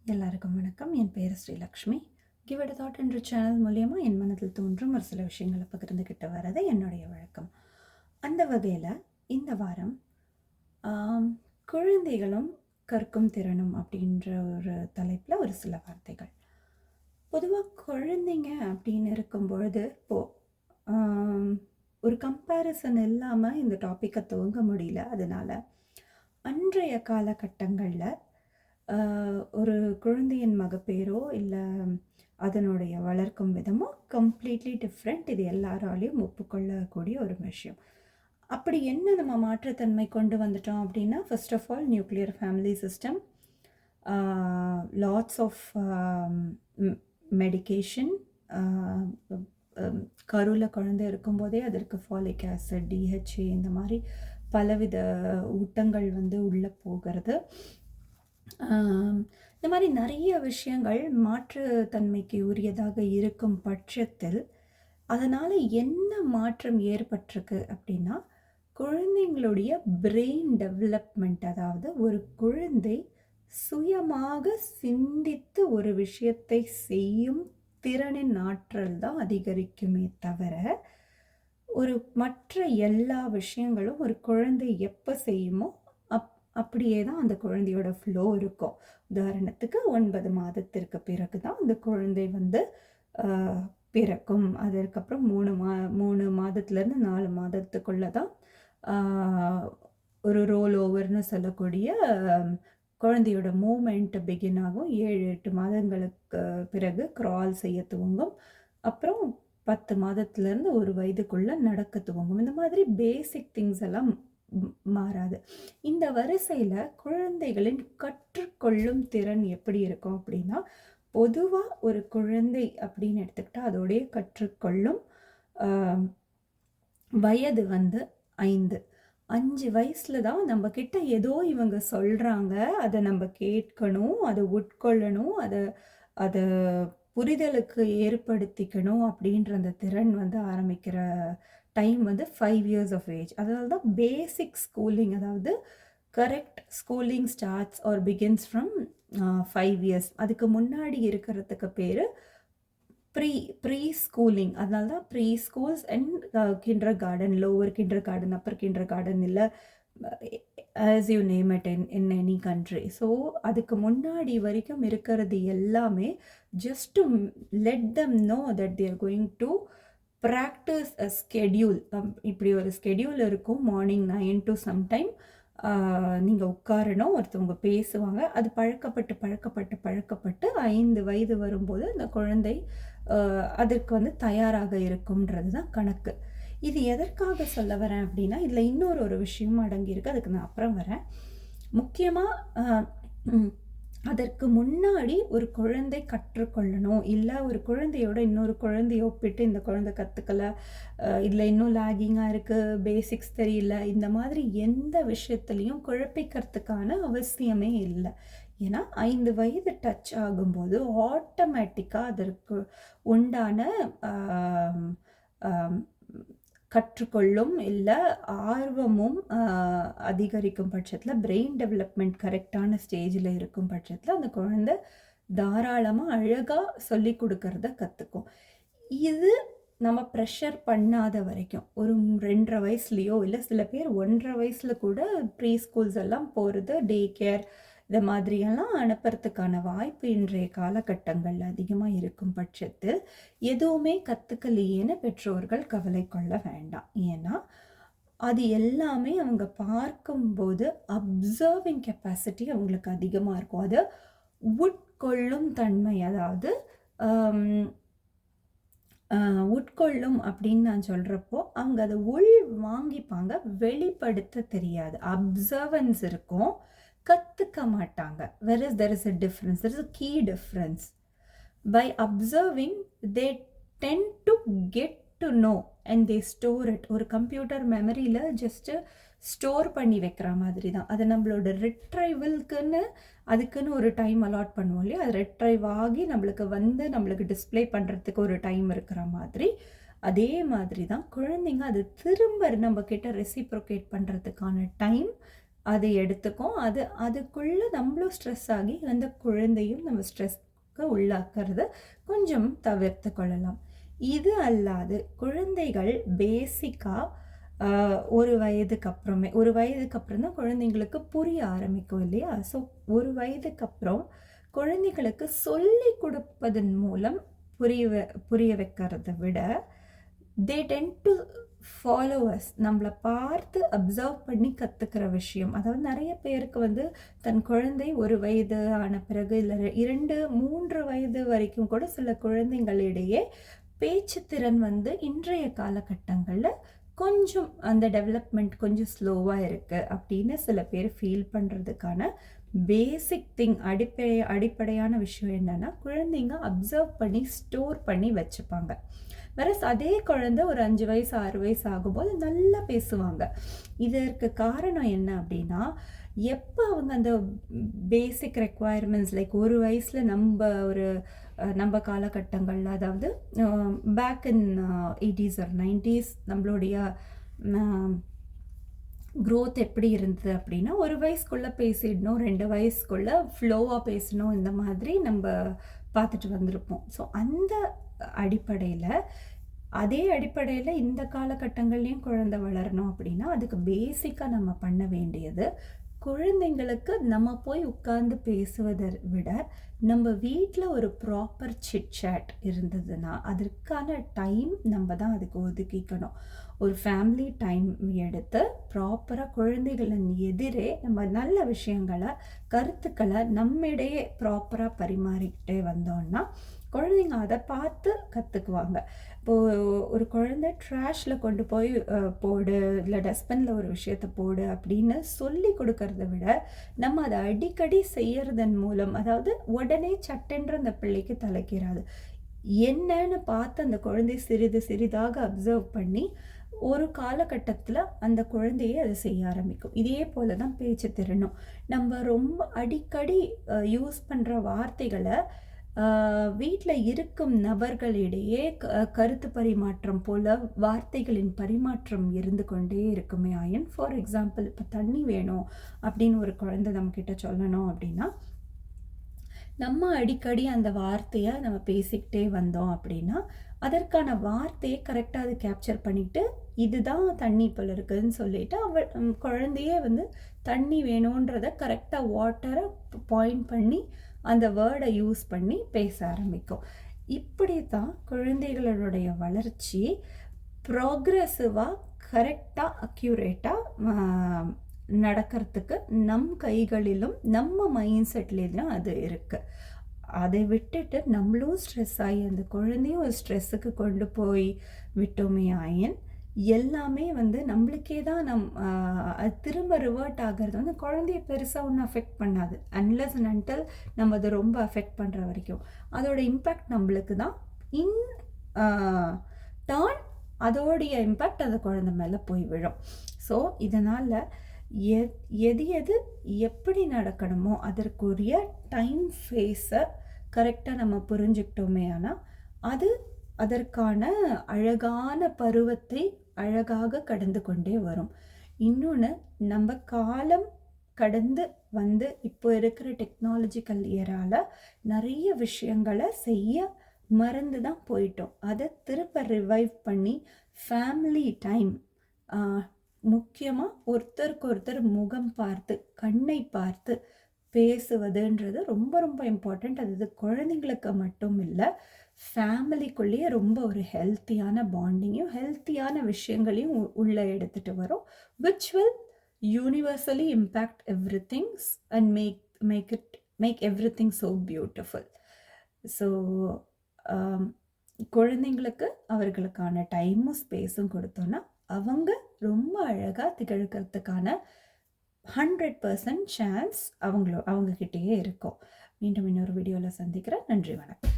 எல்லாருக்கும் வணக்கம். என் பேர் Srilakshmi. Give it a thought என்ற சேனல் மூலயமா என் மனதில் தோன்றும் ஒரு சில விஷயங்களை பகிர்ந்துக்கிட்டு வரது என்னுடைய வழக்கம். அந்த வகையில் இந்த வாரம் குழந்தைகளும் கற்கும் திறனும் அப்படின்ற ஒரு தலைப்பில் ஒரு சில வார்த்தைகள். பொதுவாக குழந்தைங்க அப்படின்னு இருக்கும் பொழுது ஒரு கம்பேரிசன் இல்லாமல் இந்த டாப்பிக்கை துவங்க முடியல. அதனால் அன்றைய காலகட்டங்களில் ஒரு குழந்தையின் மகப்பேரோ இல்லை அதனுடைய வளர்க்கும் விதமோ கம்ப்ளீட்லி டிஃப்ரெண்ட். இது எல்லாராலையும் ஒப்புக்கொள்ளக்கூடிய ஒரு விஷயம். அப்படி என்ன நம்ம மாற்றுத்தன்மை கொண்டு வந்துட்டோம் அப்படின்னா, first of all nuclear family system, lots of medication. கருவில் குழந்தை இருக்கும்போதே அதற்கு ஃபாலிக் ஆசிட், டிஹெச்ஏ இந்த மாதிரி பலவித ஊட்டங்கள் உள்ளே போகிறது. இந்த மாதிரி நிறைய விஷயங்கள் மாற்றுத்தன்மைக்கு உரியதாக இருக்கும் பட்சத்தில் அதனால் என்ன மாற்றம் ஏற்பட்டிருக்கு அப்படின்னா, குழந்தைங்களுடைய பிரெயின் டெவலப்மெண்ட், அதாவது ஒரு குழந்தை சுயமாக சிந்தித்து ஒரு விஷயத்தை செய்யும் திறனின் ஆற்றல் தான் அதிகரிக்குமே தவிர, ஒரு மற்ற எல்லா விஷயங்களும் ஒரு குழந்தை எப்போ செய்யுமோ அப்படியே தான் அந்த குழந்தையோட ஃப்ளோ இருக்கும். உதாரணத்துக்கு 9 மாதத்திற்கு பிறகு தான் அந்த குழந்தை பிறக்கும். அதற்கப்புறம் 3 மாதத்துலேருந்து 4 மாதத்துக்குள்ளே தான் ஒரு ரோல் ஓவர்னு சொல்லக்கூடிய குழந்தையோட மூமெண்ட் பிகின் ஆகும். 7-8 மாதங்களுக்கு பிறகு க்ரால் செய்ய துவங்கும். அப்புறம் 10 மாதத்துலேருந்து 1 வயதுக்குள்ளே நடக்க துவங்கும். இந்த மாதிரி பேசிக் திங்ஸ் எல்லாம் மாறாது. இந்த வரிசையில் குழந்தைகளின் கற்றுக்கொள்ளும் திறன் எப்படி இருக்கும் அப்படின்னா, பொதுவாக ஒரு குழந்தை அப்படின்னு எடுத்துக்கிட்டால் அதோடைய கற்றுக்கொள்ளும் வயது 5 வயசில் தான் நம்ம கிட்ட ஏதோ இவங்க சொல்கிறாங்க, அதை நம்ம கேட்கணும், அதை உட்கொள்ளணும், அதை புரிதலுக்கு ஏற்படுத்திக்கணும் அப்படின்ற அந்த திறன் ஆரம்பிக்கிற டைம் 5 இயர்ஸ் ஆஃப் ஏஜ். அதனால தான் பேசிக் ஸ்கூலிங், அதாவது correct schooling starts or begins from 5 years. அதுக்கு முன்னாடி இருக்கிறதுக்கு பேர் ப்ரீ ஸ்கூலிங். அதனால தான் preschools and kindergarten, lower kindergarten, upper kindergarten, இல்லை as you name it in any country. So அதுக்கு முன்னாடி வரைக்கும் இருக்கிறது எல்லாமே just to let them know that they are going to practice a schedule. இப்படி ஒரு schedule இருக்கும். Morning 9 to sometime நீங்கள் உட்காரணும், ஒருத்தவங்க பேசுவாங்க. அது பழக்கப்பட்டு 5 வயது வரும்போது அந்த குழந்தை அதற்கு தயாராக இருக்கும்ன்றது தான் கணக்கு. இது எதற்காக சொல்ல வரேன் அப்படின்னா, இதில் இன்னொரு விஷயமும் அடங்கியிருக்கு. அதுக்கு நான் அப்புறம் வரேன். முக்கியமாக அதற்கு முன்னாடி ஒரு குழந்தை கற்றுக்கொள்ளணும், இல்லை ஒரு குழந்தையோட இன்னொரு குழந்தைய ஒப்பிட்டு இந்த குழந்தை கற்றுக்கலை, இதில் இன்னும் லேகிங்காக இருக்குது, பேசிக்ஸ் தெரியல, இந்த மாதிரி எந்த விஷயத்துலையும் குழப்பிக்கிறதுக்கான அவசியமே இல்லை. ஏன்னா 5 வயது டச் ஆகும்போது ஆட்டோமேட்டிக்காக அதற்கு உண்டான கற்றுக்கொள்ளும் இல்லை ஆர்வமும் அதிகரிக்கும் பட்சத்தில், பிரெயின் டெவலப்மெண்ட் கரெக்டான ஸ்டேஜில் இருக்கும் பட்சத்தில் அந்த குழந்தை தாராளமாக அழகாக சொல்லி கொடுக்கறத கற்றுக்கும். இது நம்ம ப்ரெஷர் பண்ணாத வரைக்கும், ஒரு 2.5 வயசுலேயோ இல்லை சில பேர் 1.5 வயசில் கூட ப்ரீ ஸ்கூல்ஸ் எல்லாம் போகிறது, டே கேர் இந்த மாதிரியெல்லாம் அனுப்புறதுக்கான வாய்ப்பு இன்றைய காலகட்டங்களில் அதிகமாக இருக்கும் பட்சத்தில் எதுவுமே கற்றுக்கலையேன்னு பெற்றோர்கள் கவலை கொள்ள வேண்டாம். ஏன்னா அது எல்லாமே அவங்க பார்க்கும்போது அப்சர்விங் கெப்பாசிட்டி அவங்களுக்கு அதிகமாக இருக்கும். அது உட்கொள்ளும் தன்மை, அதாவது உட்கொள்ளும் அப்படின்னு நான் சொல்கிறப்போ அவங்க அதை உள் வாங்கிப்பாங்க, வெளிப்படுத்த தெரியாது. அப்சர்வன்ஸ் இருக்கும், கற்றுக்க மாட்டாங்க. whereas there is a difference, there is a key difference. By observing they tend to get to know and they store it. ஒரு கம்ப்யூட்டர் மெமரியில் ஜஸ்ட்டு ஸ்டோர் பண்ணி வைக்கிற மாதிரி தான். அது நம்மளோட ரிட்ரைவல்க்குன்னு அதுக்குன்னு ஒரு டைம் அலாட் பண்ணுவோம் இல்லையா, அது ரிட்ரைவ் ஆகி நம்மளுக்கு டிஸ்பிளே பண்ணுறதுக்கு ஒரு டைம் இருக்கிற மாதிரி, அதே மாதிரி தான் குழந்தைங்க அது திரும்ப நம்ம கிட்ட ரெசிப்ரோகேட் பண்ணுறதுக்கான டைம் அது எடுத்துக்கும். அதுக்குள்ள நம்மளும் ஸ்ட்ரெஸ் ஆகி அந்த குழந்தையும் நம்ம ஸ்ட்ரெஸ்க்கு உள்ளாக்குறத கொஞ்சம் தவிர்த்து கொள்ளலாம். இது அல்லாது குழந்தைகள் பேசிக்கா ஒரு வயதுக்கு அப்புறம் தான் குழந்தைங்களுக்கு புரிய ஆரம்பிக்கும் இல்லையா? ஸோ ஒரு வயதுக்கு அப்புறம் குழந்தைகளுக்கு சொல்லிக் கொடுப்பதன் மூலம் புரிய வைக்கிறத விட தே டென்ட் டு ஃபாலோவர்ஸ் நம்மளை பார்த்து அப்சர்வ் பண்ணி கற்றுக்கிற விஷயம். அதாவது நிறைய பேருக்கு வந்து தன் குழந்தை ஒரு வயது ஆன பிறகு இல்லை 2-3 வயது வரைக்கும் கூட சில குழந்தைங்களிடையே பேச்சுத்திறன் வந்து இன்றைய காலகட்டங்களில் கொஞ்சம் அந்த டெவலப்மெண்ட் கொஞ்சம் ஸ்லோவாக இருக்குது அப்படின்னு சில பேர் ஃபீல் பண்ணுறதுக்கான பேசிக் திங் அடிப்படையான விஷயம் என்னென்னா குழந்தைங்க அப்சர்வ் பண்ணி ஸ்டோர் பண்ணி வச்சுப்பாங்க. வேறஸ் அதே குழந்தை ஒரு 5 வயசு 6 வயசு ஆகும்போது நல்லா பேசுவாங்க. இதற்கு காரணம் என்ன அப்படின்னா எப்போ அவங்க அந்த பேசிக் ரெக்குவயர்மெண்ட்ஸ் லைக் ஒரு வயசில் நம்ம காலகட்டங்களில் அதாவது back in 80s or 90s நம்மளுடைய க்ரோத் எப்படி இருந்தது அப்படின்னா ஒரு வயசுக்குள்ளே பேசிடணும், 2 வயசுக்குள்ளே ஃப்ளோவாக பேசணும், இந்த மாதிரி நம்ம பார்த்துட்டு வந்திருப்போம். ஸோ அந்த அதே அடிப்படையில் இந்த காலகட்டங்கள்லேயும் குழந்தை வளரணும் அப்படின்னா அதுக்கு பேசிக்காக நம்ம பண்ண வேண்டியது குழந்தைங்களுக்கு நம்ம போய் உட்கார்ந்து பேசுவதை விட நம்ம வீட்டில் ஒரு ப்ராப்பர் சிட்சாட் இருந்ததுன்னா அதற்கான டைம் நம்ம தான் அதுக்கு ஒதுக்கிக்கணும். ஒரு ஃபேமிலி டைம் எடுத்து ப்ராப்பராக குழந்தைகளின் எதிரே நம்ம நல்ல விஷயங்களை கருத்துக்களை நம்மிடையே ப்ராப்பராக பரிமாறிக்கிட்டே வந்தோம்னா குழந்தைங்க அதை பார்த்து கற்றுக்குவாங்க. இப்போது ஒரு குழந்தை ட்ராஷில் கொண்டு போய் போடு, இல்லை டஸ்ட்பினில் ஒரு விஷயத்தை போடு அப்படின்னு சொல்லி கொடுக்கறத விட நம்ம அதை அடிக்கடி செய்யறதன் மூலம், அதாவது உடனே சட்டென்று அந்த பிள்ளைக்கு தலைக்கிறாது, என்னன்னு பார்த்து அந்த குழந்தை சிறிதாக அப்சர்வ் பண்ணி ஒரு காலகட்டத்தில் அந்த குழந்தையே அதை செய்ய ஆரம்பிக்கும். இதே போல தான் பேச்சு திறனும். நம்ம ரொம்ப அடிக்கடி யூஸ் பண்ணுற வார்த்தைகளை வீட்டில் இருக்கும் நபர்களிடையே கருத்து பரிமாற்றம் போல வார்த்தைகளின் பரிமாற்றம் இருந்து கொண்டே இருக்குமே ஆயின். ஃபார் எக்ஸாம்பிள் இப்போ தண்ணி வேணும் அப்படின்னு ஒரு குழந்தை நம்மக்கிட்ட சொல்லணும் அப்படின்னா நம்ம அடிக்கடி அந்த வார்த்தையை நம்ம பேசிக்கிட்டே வந்தோம் அப்படின்னா அதற்கான வார்த்தையை கரெக்டாக அது கேப்சர் பண்ணிட்டு இதுதான் தண்ணி போல் இருக்குதுன்னு சொல்லிட்டு குழந்தையே வந்து தண்ணி வேணுன்றத கரெக்டாக வாட்டரை பாயிண்ட் பண்ணி அந்த வேர்டை யூஸ் பண்ணி பேச ஆரம்பிக்கும். இப்படி தான் குழந்தைகளுடைய வளர்ச்சி ப்ராக்ரெசிவாக கரெக்டாக அக்யூரேட்டாக நடக்கிறதுக்கு நம் கைகளிலும் நம்ம மைண்ட் செட்லேயும் அது இருக்குது. அதை விட்டுட்டு நம்மளும் ஸ்ட்ரெஸ் ஆகி அந்த குழந்தையும் ஒரு ஸ்ட்ரெஸ்ஸுக்கு கொண்டு போய் விட்டோமே ஆயின் எல்லாமே வந்து நம்மளுக்கே தான் அது திரும்ப ரிவர்ட் ஆகிறது வந்து குழந்தைய பெருசாக ஒன்றும் அஃபெக்ட் பண்ணாது. அன்லெஸ் அண்ட் அன்டில் நம்ம அதை ரொம்ப அஃபெக்ட் பண்ணுற வரைக்கும் அதோட இம்பேக்ட் நம்மளுக்கு தான். டர்ன் அதோடைய இம்பேக்ட் அந்த குழந்தை மேலே போய் விழும். ஸோ இதனால் எது எப்படி நடக்கணுமோ அதற்குரிய டைம் ஃபேஸை கரெக்டாக நம்ம புரிஞ்சுக்கிட்டோமே ஆனால் அதற்கான அழகான பருவத்தை அழகாக கடந்து கொண்டே வரும். இன்னொன்று, நம்ம காலம் கடந்து வந்து இப்போ இருக்கிற டெக்னாலஜிக்கல் ஏரால நிறைய விஷயங்களை செய்ய மறந்து தான் போயிட்டோம். அதை திரும்ப ரிவைவ் பண்ணி ஃபேமிலி டைம், முக்கியமாக ஒருத்தருக்கு ஒருத்தர் முகம் பார்த்து கண்ணை பார்த்து பேசுவதுன்றது ரொம்ப ரொம்ப இம்பார்ட்டண்ட். அது குழந்தைங்களுக்கு மட்டும் இல்லை, ஃபேமிலிக்குள்ளேயே ரொம்ப ஒரு ஹெல்த்தியான பாண்டிங்கையும் ஹெல்த்தியான விஷயங்களையும் உள்ளே எடுத்துகிட்டு வரும். Which will universally impact every things and make everything so beautiful. So குழந்தைங்களுக்கு அவர்களுக்கான டைமும் ஸ்பேஸும் கொடுத்தோன்னா அவங்க ரொம்ப அழகாக திகழ்கிறதுக்கான 100% சான்ஸ் அவங்கக்கிட்டேயே இருக்கும். மீண்டும் இன்னொரு வீடியோவில் சந்திக்கிறேன். நன்றி, வணக்கம்.